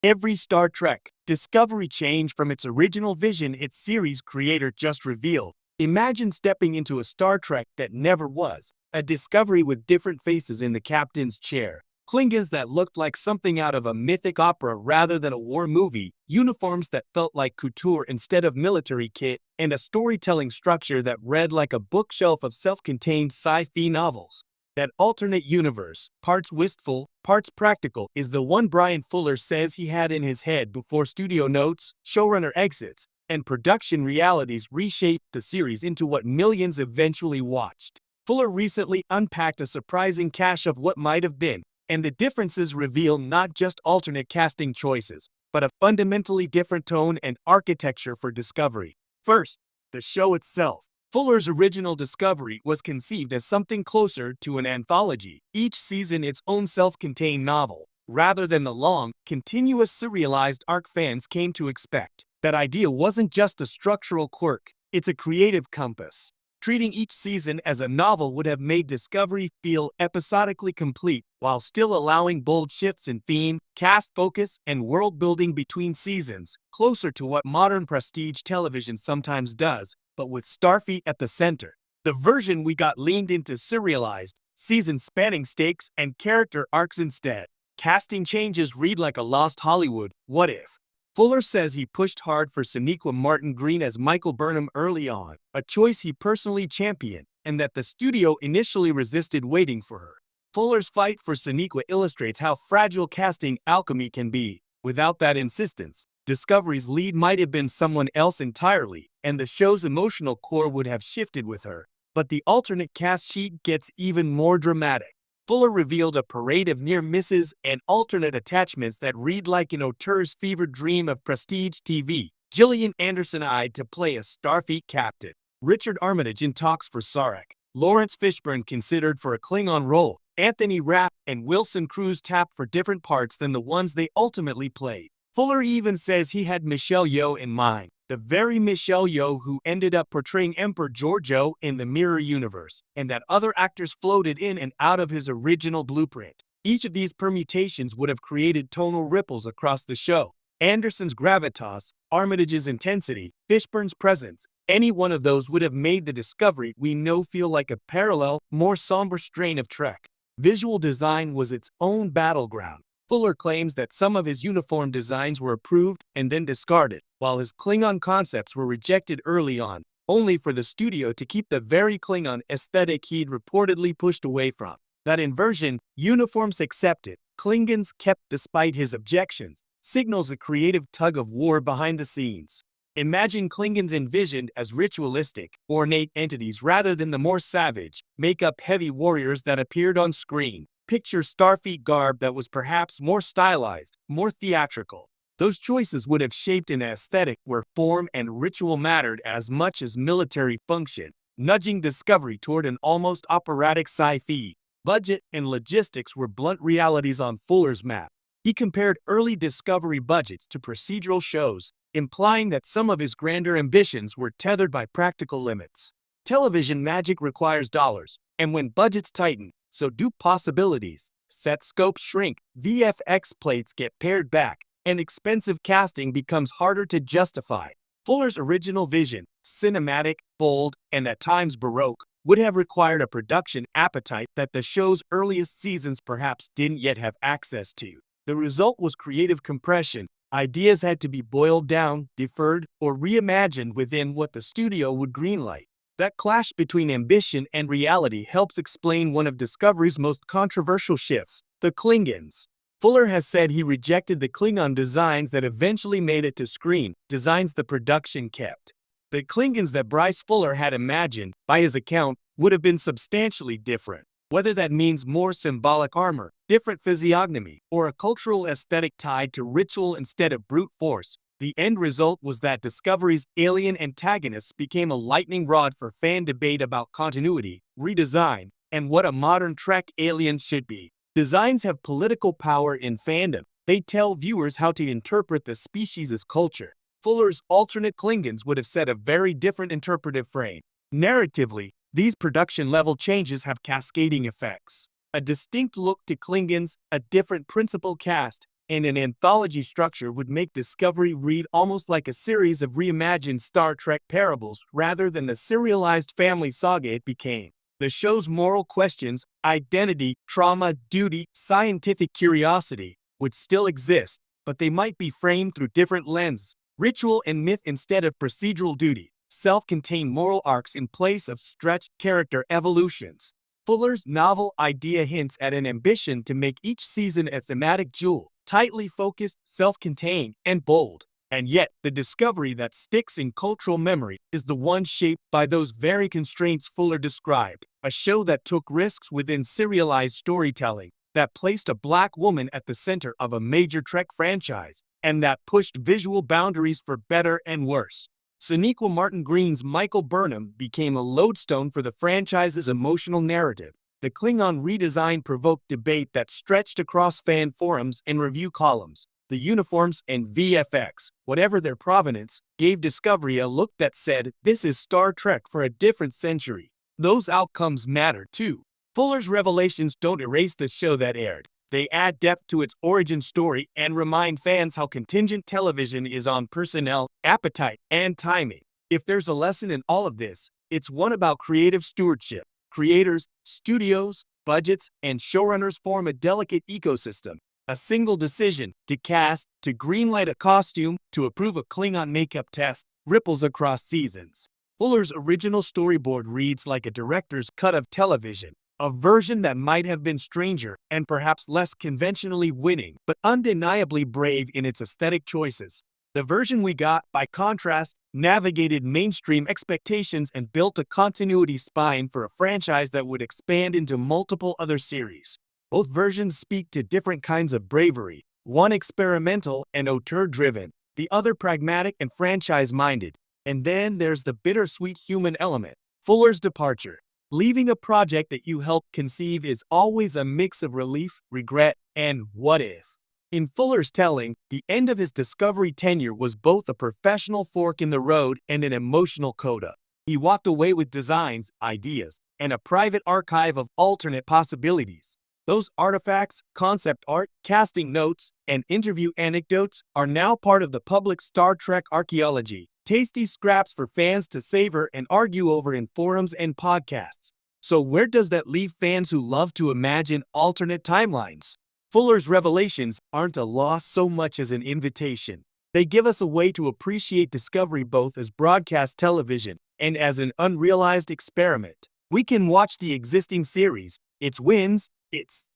Every Star Trek Discovery changed from its original vision its series creator just revealed. Imagine stepping into a Star Trek that never was, a Discovery with different faces in the captain's chair, Klingons that looked like something out of a mythic opera rather than a war movie, uniforms that felt like couture instead of military kit, and a storytelling structure that read like a bookshelf of self-contained sci-fi novels. That alternate universe, parts wistful, parts practical, is the one Brian Fuller says he had in his head before studio notes, showrunner exits, and production realities reshaped the series into what millions eventually watched. Fuller recently unpacked a surprising cache of what might have been, and the differences reveal not just alternate casting choices, but a fundamentally different tone and architecture for Discovery. First, the show itself. Fuller's original Discovery was conceived as something closer to an anthology, each season its own self-contained novel, rather than the long, continuous serialized arc fans came to expect. That idea wasn't just a structural quirk, it's a creative compass. Treating each season as a novel would have made Discovery feel episodically complete, while still allowing bold shifts in theme, cast focus, and world building between seasons, closer to what modern prestige television sometimes does, but with Starfleet at the center. The version we got leaned into serialized, season-spanning stakes and character arcs instead. Casting changes read like a lost Hollywood what if. Fuller says he pushed hard for Sonequa Martin Green as Michael Burnham early on, a choice he personally championed, and that the studio initially resisted waiting for her. Fuller's fight for Sonequa illustrates how fragile casting alchemy can be. Without that insistence, Discovery's lead might have been someone else entirely, and the show's emotional core would have shifted with her. But the alternate cast sheet gets even more dramatic. Fuller revealed a parade of near misses and alternate attachments that read like an auteur's fevered dream of prestige TV. Gillian Anderson eyed to play a Starfleet captain. Richard Armitage in talks for Sarek. Lawrence Fishburne considered for a Klingon role. Anthony Rapp and Wilson Cruz tapped for different parts than the ones they ultimately played. Fuller even says he had Michelle Yeoh in mind, the very Michelle Yeoh who ended up portraying Emperor Georgiou in the Mirror Universe, and that other actors floated in and out of his original blueprint. Each of these permutations would have created tonal ripples across the show. Anderson's gravitas, Armitage's intensity, Fishburne's presence, any one of those would have made the Discovery we know feel like a parallel, more somber strain of Trek. Visual design was its own battleground. Fuller claims that some of his uniform designs were approved and then discarded, while his Klingon concepts were rejected early on, only for the studio to keep the very Klingon aesthetic he'd reportedly pushed away from. That inversion, uniforms accepted, Klingons kept despite his objections, signals a creative tug-of-war behind the scenes. Imagine Klingons envisioned as ritualistic, ornate entities rather than the more savage, makeup-heavy warriors that appeared on screen. Picture Starfleet garb that was perhaps more stylized, more theatrical. Those choices would have shaped an aesthetic where form and ritual mattered as much as military function, nudging Discovery toward an almost operatic sci-fi. Budget and logistics were blunt realities on Fuller's map. He compared early Discovery budgets to procedural shows, implying that some of his grander ambitions were tethered by practical limits. Television magic requires dollars, and when budgets tighten, so do possibilities. Set scopes shrink, VFX plates get pared back, and expensive casting becomes harder to justify. Fuller's original vision, cinematic, bold, and at times baroque, would have required a production appetite that the show's earliest seasons perhaps didn't yet have access to. The result was creative compression. Ideas had to be boiled down, deferred, or reimagined within what the studio would greenlight. That clash between ambition and reality helps explain one of Discovery's most controversial shifts, the Klingons. Fuller has said he rejected the Klingon designs that eventually made it to screen, designs the production kept. The Klingons that Bryce Fuller had imagined, by his account, would have been substantially different. Whether that means more symbolic armor, different physiognomy, or a cultural aesthetic tied to ritual instead of brute force, the end result was that Discovery's alien antagonists became a lightning rod for fan debate about continuity, redesign, and what a modern Trek alien should be. Designs have political power in fandom. They tell viewers how to interpret the species' culture. Fuller's alternate Klingons would have set a very different interpretive frame. Narratively, these production-level changes have cascading effects. A distinct look to Klingons, a different principal cast, and an anthology structure would make Discovery read almost like a series of reimagined Star Trek parables rather than the serialized family saga it became. The show's moral questions, identity, trauma, duty, scientific curiosity, would still exist, but they might be framed through different lenses, ritual and myth instead of procedural duty, self-contained moral arcs in place of stretched character evolutions. Fuller's novel idea hints at an ambition to make each season a thematic jewel, tightly focused, self-contained, and bold. And yet, the discovery that sticks in cultural memory is the one shaped by those very constraints Fuller described, a show that took risks within serialized storytelling, that placed a black woman at the center of a major Trek franchise, and that pushed visual boundaries for better and worse. Sonequa Martin Green's Michael Burnham became a lodestone for the franchise's emotional narrative. The Klingon redesign provoked debate that stretched across fan forums and review columns. The uniforms and VFX, whatever their provenance, gave Discovery a look that said, "This is Star Trek for a different century." Those outcomes matter too. Fuller's revelations don't erase the show that aired. They add depth to its origin story and remind fans how contingent television is on personnel, appetite, and timing. If there's a lesson in all of this, it's one about creative stewardship. Creators, studios, budgets, and showrunners form a delicate ecosystem. A single decision, to cast, to greenlight a costume, to approve a Klingon makeup test, ripples across seasons. Fuller's original storyboard reads like a director's cut of television, a version that might have been stranger and perhaps less conventionally winning, but undeniably brave in its aesthetic choices. The version we got, by contrast, navigated mainstream expectations and built a continuity spine for a franchise that would expand into multiple other series. Both versions speak to different kinds of bravery, one experimental and auteur-driven, the other pragmatic and franchise-minded. And then there's the bittersweet human element. Fuller's departure. Leaving a project that you helped conceive is always a mix of relief, regret, and what if. In Fuller's telling, the end of his Discovery tenure was both a professional fork in the road and an emotional coda. He walked away with designs, ideas, and a private archive of alternate possibilities. Those artifacts, concept art, casting notes, and interview anecdotes are now part of the public Star Trek archaeology, tasty scraps for fans to savor and argue over in forums and podcasts. So where does that leave fans who love to imagine alternate timelines? Fuller's revelations aren't a loss so much as an invitation. They give us a way to appreciate Discovery both as broadcast television and as an unrealized experiment. We can watch the existing series, its wins, its